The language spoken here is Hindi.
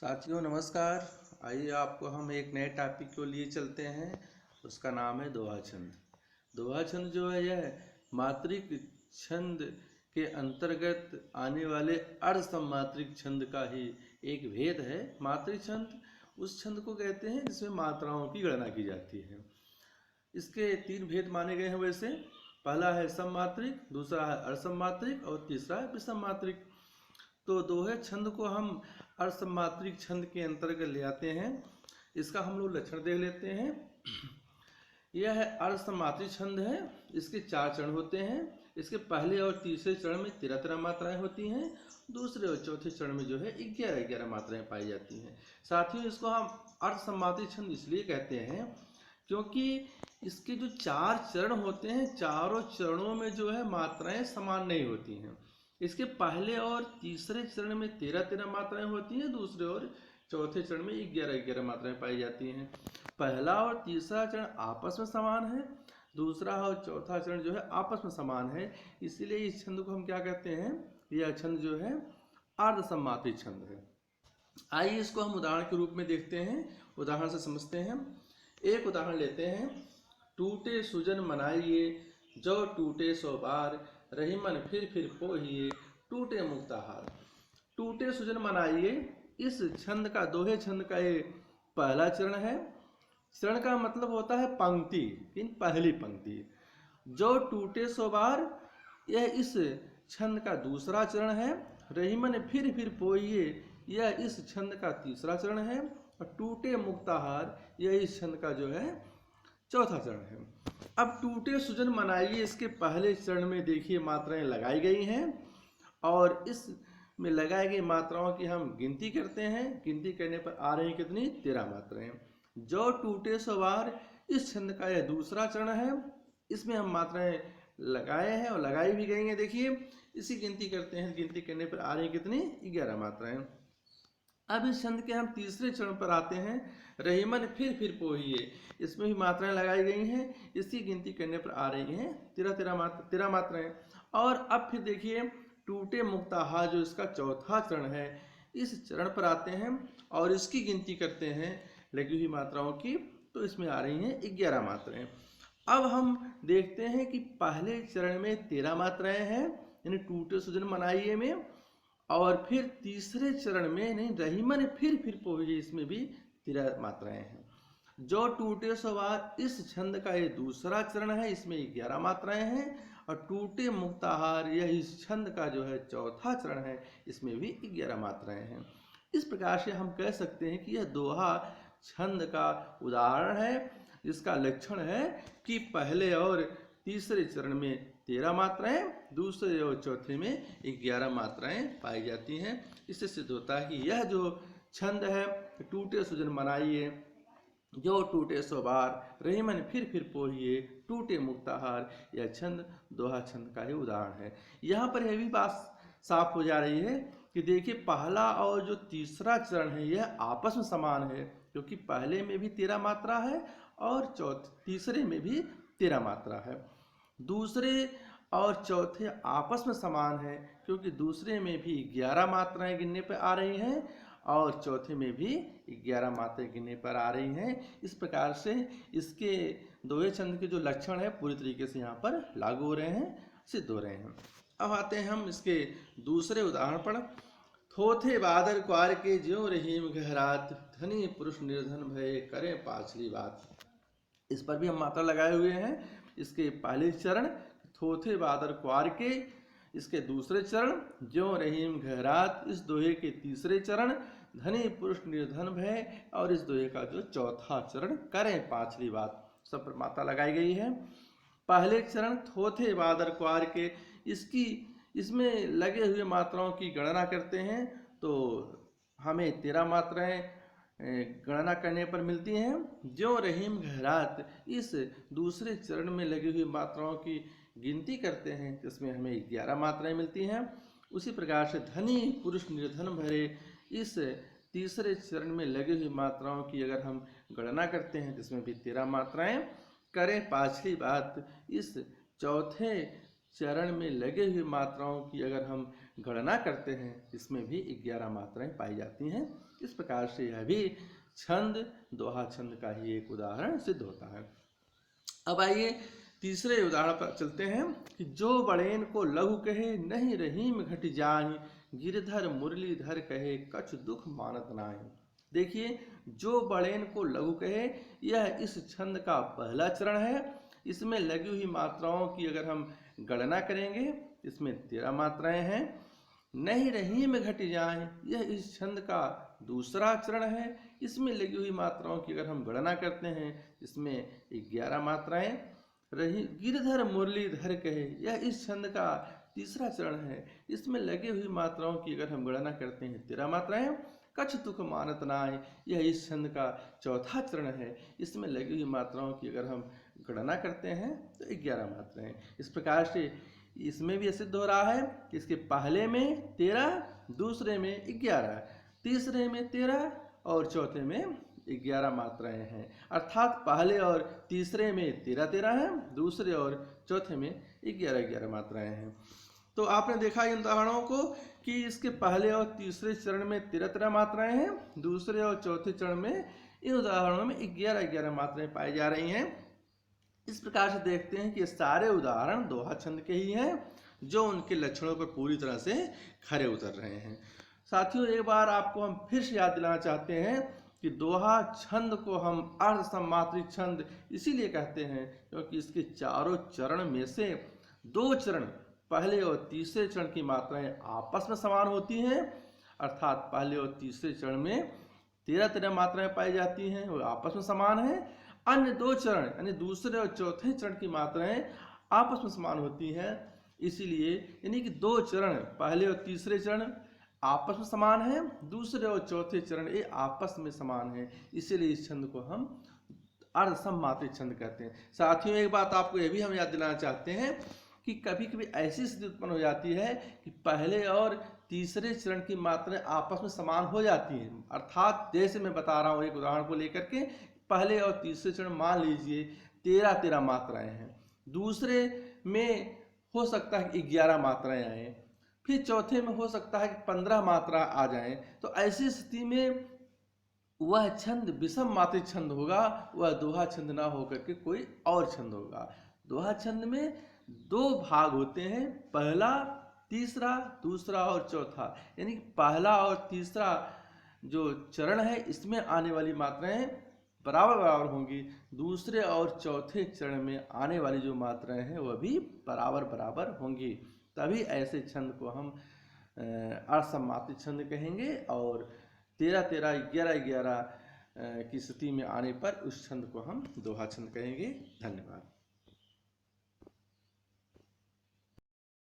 साथियों नमस्कार। आइए आपको हम एक नए टॉपिक को लिए चलते हैं। उसका नाम है दोहा छंद। दोहा छंद जो है यह मात्रिक छंद के अंतर्गत आने वाले अर्ध सममात्रिक छंद का ही एक भेद है। मात्रिक छंद उस छंद को कहते हैं जिसमें मात्राओं की गणना की जाती है। इसके तीन भेद माने गए हैं वैसे। पहला है सममात्रिक, दूसरा है अर्धसममात्रिक और तीसरा है विषममात्रिक। तो दोहे छंद को हम अर्धसममात्रिक छंद के अंतर्गत ले आते हैं। इसका हम लोग लक्षण देख लेते हैं। यह है अर्धसममात्रिक छंद है। इसके 4 चरण होते हैं। इसके पहले और तीसरे चरण में 13 मात्राएं होती हैं। दूसरे और चौथे चरण में जो है 11 मात्राएं पाई जाती हैं। साथियों इसको हम अर्धसममात्रिक छंद इसलिए कहते हैं क्योंकि इसके जो 4 चरण होते हैं, चारों चरणों में जो है मात्राएं समान नहीं होती हैं। इसके पहले और तीसरे चरण में 13 मात्राएं होती हैं। दूसरे और चौथे चरण में 11 मात्राएं पाई जाती हैं। पहला और तीसरा चरण आपस में समान है, दूसरा और चौथा चरण जो है आपस में समान है। इसीलिए इस छंद को हम क्या कहते हैं, यह छंद जो है अर्धसममात्रिक छंद है। आइए इसको हम उदाहरण के रूप में देखते हैं, उदाहरण से समझते हैं। एक उदाहरण लेते हैं। टूटे सुजन मनाइए, जो टूटे सो बार, रही मन फिर पोहिए, टूटे मुक्ताहार। टूटे सुजन मनाइए इस छंद का, दोहे छंद का ये पहला चरण है। चरण का मतलब होता है पंक्ति, इन पहली पंक्ति। जो टूटे सो बार यह इस छंद का दूसरा चरण है। रही मन फिर पोहिए यह इस छंद का तीसरा चरण है। और टूटे मुक्ताहार यह इस छंद का जो है चौथा चरण है। अब टूटे सुजन मनाइए इसके पहले चरण में देखिए मात्राएं लगाई गई हैं और इस में लगाई गई मात्राओं की हम गिनती करते हैं। गिनती करने पर आ रही कितनी, 13 मात्राएं। जो टूटे सो बार इस छंद का यह दूसरा चरण है। इसमें हम मात्राएं लगाए हैं और लगाई भी गई हैं। देखिए इसी गिनती करते हैं, गिनती करने पर आ रही कितनी, 11 मात्राएं। अब इस छंद के हम तीसरे चरण पर आते हैं। रही मन फिर पोहिए, इसमें भी मात्राएं लगाई गई हैं। इसकी गिनती करने पर आ रही हैं 13 मात्राएं। और अब फिर देखिए टूटे मुक्ताहार जो इसका चौथा चरण है, इस चरण पर आते हैं और इसकी गिनती करते हैं लगी हुई मात्राओं की। तो इसमें आ रही हैं 11 मात्राएं। अब हम देखते हैं कि पहले चरण में 13 मात्राएं हैं, यानी टूटे सुजन मनाइए में। और फिर तीसरे चरण में नहीं, रही मन फिर पोहिए, इसमें भी 13 मात्राएं हैं। जो टूटे सो बार इस छंद का ये दूसरा चरण है, इसमें 11 मात्राएं हैं। और टूटे मुक्ताहार यह इस छंद का जो है चौथा चरण है, इसमें भी 11 मात्राएं हैं। इस प्रकार से हम कह सकते हैं कि यह दोहा छंद का उदाहरण है, जिसका लक्षण है कि पहले और तीसरे चरण में 13 मात्राएं, दूसरे और चौथे में 11 मात्राएं पाई जाती हैं। इससे सिद्ध होता है कि यह जो छंद है, टूटे सुजन मनाइए, जो टूटे सो बार, रही मन फिर पोहिए, टूटे मुक्ताहार, यह छंद दोहा छंद का ही उदाहरण है। यहाँ पर यह भी बात साफ हो जा रही है कि देखिए पहला और जो तीसरा चरण है यह आपस में समान है, क्योंकि पहले में भी 13 मात्रा है और तीसरे में भी 13 मात्रा है। दूसरे और चौथे आपस में समान है, क्योंकि दूसरे में भी 11 मात्राएं गिनने पर आ रही हैं और चौथे में भी 11 मात्राएं गिनने पर आ रही हैं। इस प्रकार से इसके दोहे छंद के जो लक्षण है पूरी तरीके से यहाँ पर लागू हो रहे हैं, सिद्ध हो रहे हैं। अब आते हैं हम इसके दूसरे उदाहरण पर। थोथे बादर क्वार के ज्यों रहीम गहरात, धनी पुरुष निर्धन भय करें पाछली बात। इस पर भी हम मात्रा लगाए हुए हैं। इसके पहले चरण थोथे बादर क्वार के, इसके दूसरे चरण ज्यों रहीम गहरात, इस दोहे के तीसरे चरण धनी पुरुष निर्धन भय, और इस दोहे का जो चौथा चरण करें पाछली बात। सब पर मात्रा लगाई गई है। पहले चरण थोथे बादर क्वार के, इसमें लगे हुए मात्राओं की गणना करते हैं तो हमें 13 मात्राएं गणना करने पर मिलती हैं। ज्यों रहीम गहरात, इस दूसरे चरण में लगी हुई मात्राओं की गिनती करते हैं जिसमें हमें 11 मात्राएं मिलती हैं। उसी प्रकार से धनी पुरुष निर्धन भरे, इस तीसरे चरण में लगी हुई मात्राओं की अगर हम गणना करते हैं जिसमें भी 13 मात्राएं। करें पाछली बात, इस चौथे चरण में लगे हुई मात्राओं की अगर हम गणना करते हैं इसमें भी 11 मात्राएं पाई जाती हैं। इस प्रकार से यह भी छंद दोहा छंद का ही एक उदाहरण सिद्ध होता है। अब आइए तीसरे उदाहरण पर चलते हैं कि जो बड़ेन को लघु कहे नहीं रहीम घट जाहि, गिरधर मुरलीधर कहे कछ दुख मानत नाहि। देखिए, जो बड़ेन को लघु कहे यह इस छंद का पहला चरण है। इसमें लगी हुई मात्राओं की अगर हम गणना करेंगे इसमें 13 मात्राएं हैं। नहीं रहीम घट जाए यह इस छंद का दूसरा चरण है। इसमें लगी हुई मात्राओं की अगर हम गणना करते हैं इसमें 11 मात्राएं। रही गिरधर मुरलीधर कहे यह इस छंद का तीसरा चरण है। इसमें लगी हुई मात्राओं की अगर हम गणना करते हैं 13 मात्राएं। कछ तुक मानत नाहि यह इस छंद का चौथा चरण है। इसमें लगी हुई मात्राओं की अगर हम गणना करते हैं तो 11 मात्राएं। इस प्रकार से इसमें भी सिद्ध हो रहा है कि इसके पहले में 13, दूसरे में 11, तीसरे में 13 और चौथे में 11 मात्राएं हैं। अर्थात पहले और तीसरे में 13 है, दूसरे और चौथे में 11 मात्राएं हैं। तो आपने देखा इन उदाहरणों को कि इसके पहले और तीसरे चरण में 13 मात्राएं हैं, दूसरे और चौथे चरण में इन उदाहरणों में 11 मात्राएं पाई जा रही हैं। इस प्रकार से देखते हैं कि सारे उदाहरण दोहा छंद के ही हैं जो उनके लक्षणों पर पूरी तरह से खरे उतर रहे हैं। साथियों, एक बार आपको हम फिर से याद दिलाना चाहते हैं कि दोहा छंद को हम अर्ध सम्मात्रिक छंद इसीलिए कहते हैं क्योंकि इसके चारों चरण में से 2 चरण पहले और तीसरे चरण की मात्राएं आपस में समान होती हैं। अर्थात पहले और तीसरे चरण में 13 मात्राएं पाई जाती हैं और आपस में समान हैं। अन्य 2 चरण यानी दूसरे और चौथे चरण की मात्राएं आपस में समान होती हैं। इसीलिए यानी कि 2 चरण पहले और तीसरे चरण आपस में समान हैं, दूसरे और चौथे चरण ये आपस में समान हैं। इसीलिए इस छंद को हम अर्ध सम्मात्रिक छंद कहते हैं। साथियों, एक बात आपको ये भी हम याद दिलाना चाहते हैं कि कभी कभी ऐसी स्थिति उत्पन्न हो जाती है कि पहले और तीसरे चरण की मात्राएं आपस में समान हो जाती हैं। अर्थात जैसे मैं बता रहा हूँ एक उदाहरण को लेकर के, पहले और तीसरे चरण मान लीजिए 13 मात्राएं हैं, दूसरे में हो सकता है कि 11 मात्राएं आए, फिर चौथे में हो सकता है कि 15 मात्रा आ जाएं। तो ऐसी स्थिति में वह छंद विषम मात्रिक छंद होगा, वह दोहा छंद ना होकर के कोई और छंद होगा। दोहा छंद में 2 भाग होते हैं, पहला, तीसरा, दूसरा और चौथा। यानी पहला और तीसरा जो चरण है इसमें आने वाली मात्राएं बराबर होंगी, दूसरे और चौथे चरण में आने वाली जो मात्राएं हैं वह भी बराबर होंगी। तभी ऐसे छंद को हम असम्मात्रिक छंद कहेंगे और 13 11 की स्थिति में आने पर उस छंद को हम दोहा छंद कहेंगे। धन्यवाद।